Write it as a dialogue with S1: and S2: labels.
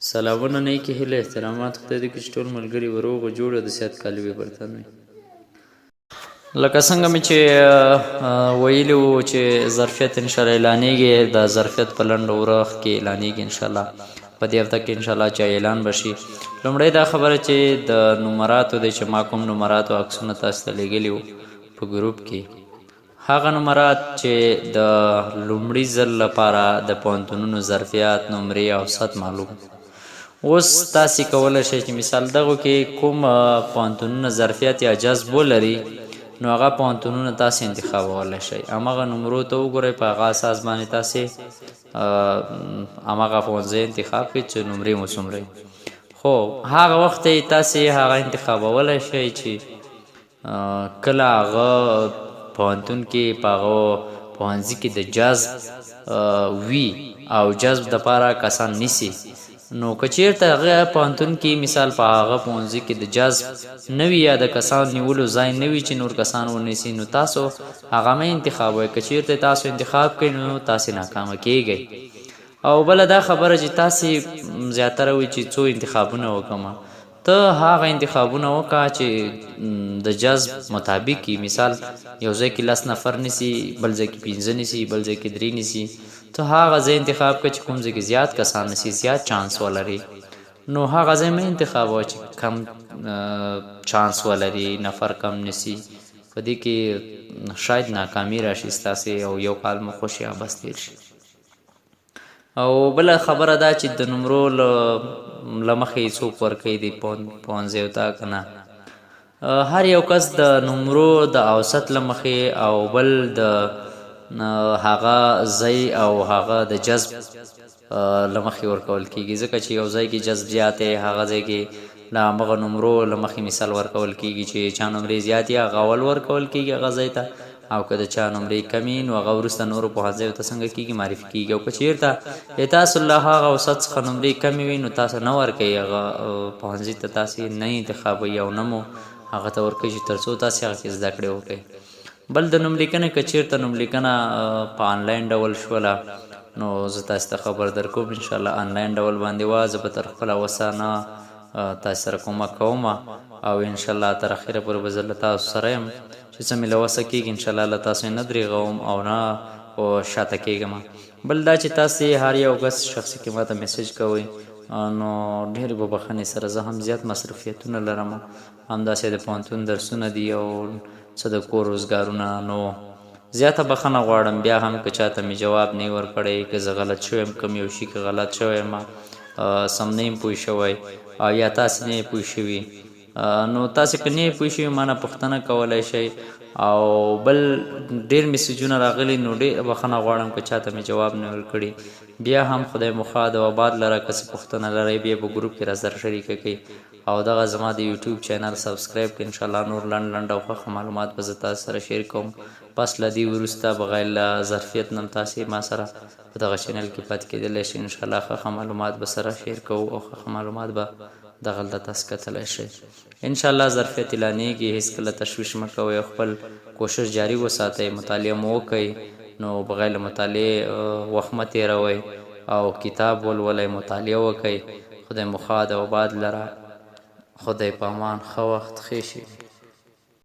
S1: سلامونه نیکې هیلې احترامات خدای دې کړي چې ټول ملګري وروغ او جوړ د صحت کالي برتن وي. لکه څنګه مې چې ویلي وو چې ظرفیت انشاءالله اعلانېږي، د ظرفیت په لنډو وروغ کې اعلانېږي انشاءالله، په دې هفته کې انشاءالله چې اعلان به شي. لومړی دا خبره چې د نمراتو دی چې ما کوم نمراتو عکسونه تاسو ته لیږلي وو په ګروپ کې، هغه نمرات چې د لومړي ځل لپاره د پوهنتونونو ظرفیات، نمرې او سطح معلوم. اوس تاسې کولی شئ چې مثال دغو کې کوم پوهنتونونه ظرفیت یا جذب ولري نو هغه پوهنتونونه تاسې انتخابولی شئ. همغه نمرو ته وګورئ، په هغه اساس باندې تاسې همغه ښوونځی انتخاب کړئ چې نمرې مو څومره وي. خو هغه وخت ته یې تاسې هغه انتخابولی شئ چې کله هغه پوهنتون کې په هغه پوهنځي کې د جذب وي او جذب دپاره کسان نیسي، نو که چېرته هغه پوهنتون کې مثال په هغه پوهنځي کې د جذب نه وي یا د کسانو نیولو ځای نه وي چې نور کسان ونیسي، نو تاسو هغه مه انتخابوئ. که چېرته تاسو انتخاب کړئ نو تاسې ناکامه کیږئ. او بله دا خبره چې تاسې زیاتره وي چې څو انتخابونه وکړمه، ته هغه انتخابونه وکړه چې د جذب مطابق وي. مثال یو ځای کې 10 نفر نیسي، بل ځای کې 15 نیسي، بل ځای کې 3 نیسي، ته هغه ځای انتخاب کړه چې کوم ځای کې زیات کسان نیسي، زیات چانس ولري، نو هغه ځای مه انتخابوه چې کم چانس ولري، نفر کم نیسي. په دې کې شاید ناکامي راشي ستاسې او یو کال مو خوش یا بس تیر شي. او بله خبره دا چې د نمرو له مخې څوک ورکوي دې پوهنځیو ته که نه، هر یو کس د نمرو د اوسط له مخې او بل د هغه ځای او هغه د جذب له مخې ورکول کېږي، ځکه چې یو ځای کې جذب زیات دی، هغه ځای کې له همغه نمرو له مخې مثال ورکول کېږي چې چا نمرې زیات یې هغه اول ورکول کېږي هغه ځای ته، او که د چا نمرې کمې نو هغه وروسته نورو پوهنځیو ته څنګه کېږي معرفي کېږي. او که چېرته تاسو له هغه اوسط څخه نمرې کمې وي نو تاسو نه ورکوئ هغه پوهنځي ته، تاسې نه انتخابوئ او نه مو هغه ته ورکوئ چې تر څو تاسې هغه کې زده کړې وکړئ. بل د نوملیکنې که چېرته نوملیکنه په آنلاین ډول شوله نو زه تاسې ته خبر در کوم انشاءالله آنلاین ډول باندې وه، زه به تر خپله وسه نه تاسې سره کومک کوم او انشاءالله تر اخره پورې به زه له تاسو سره یم چې څه مې له وسه کېږي انشاءالله له تاسو نه درېږوم او نه شاته کېږم. بل دا چې تاسې هر یو کس شخصي کې ماته میسج کوئ نو ډېرې به بخښنې سره زه هم زیات مصروفیتونه لرم، همداسې د پوهنتون درسونه دي او څه د کور روزګارونه، نو زیاته بخښنه غواړم. بیا هم که چاته مې جواب نه ورکړی، که زه غلط شوی یم، کوم یو شي که غلط شوی یم، سم نه یم پوه شوی او یا تاسې نه یې پوه شوي، نو تاسې که نه یې پوه شوي ما نه پوښتنه کولی شئ. او بل ډېر میسجونه راغلي نو ډېر بخښنه غواړم که چاته مې جواب نه ورکړي. بیا هم خدای مو ښاد او آباد لره، که څه پوښتنه لرئ بیا په ګروپ کې را سره شریکه کړئ او دغه زما د یوټیوب چینل سبسکرایب کړئ. انشاءالله نور لنډ لنډ او ښه معلومات به زه تاسو سره شیر کوم. پس له دې وروسته بغیر له ظرفیت نه تاسې ما سره په دغه چینل کې پاتې کېدلی شئ. انشاءالله ښه معلومات به سره شیر کوو او ښه معلومات به دغلته تاسو کتلی شئ. انشاءالله ظرفیت اعلانېږي، هېڅکله تشویش مه کوئ، خپل کوشش جاري وساتئ، مطالعه مو وکئ، نو بغیر له مطالعې وخت مه تېروئ او کتاب ولولئ، مطالعه وکئ. خدای مو ښاد او آباد لره. خدای په امان، ښه وخت، ښې شېبې.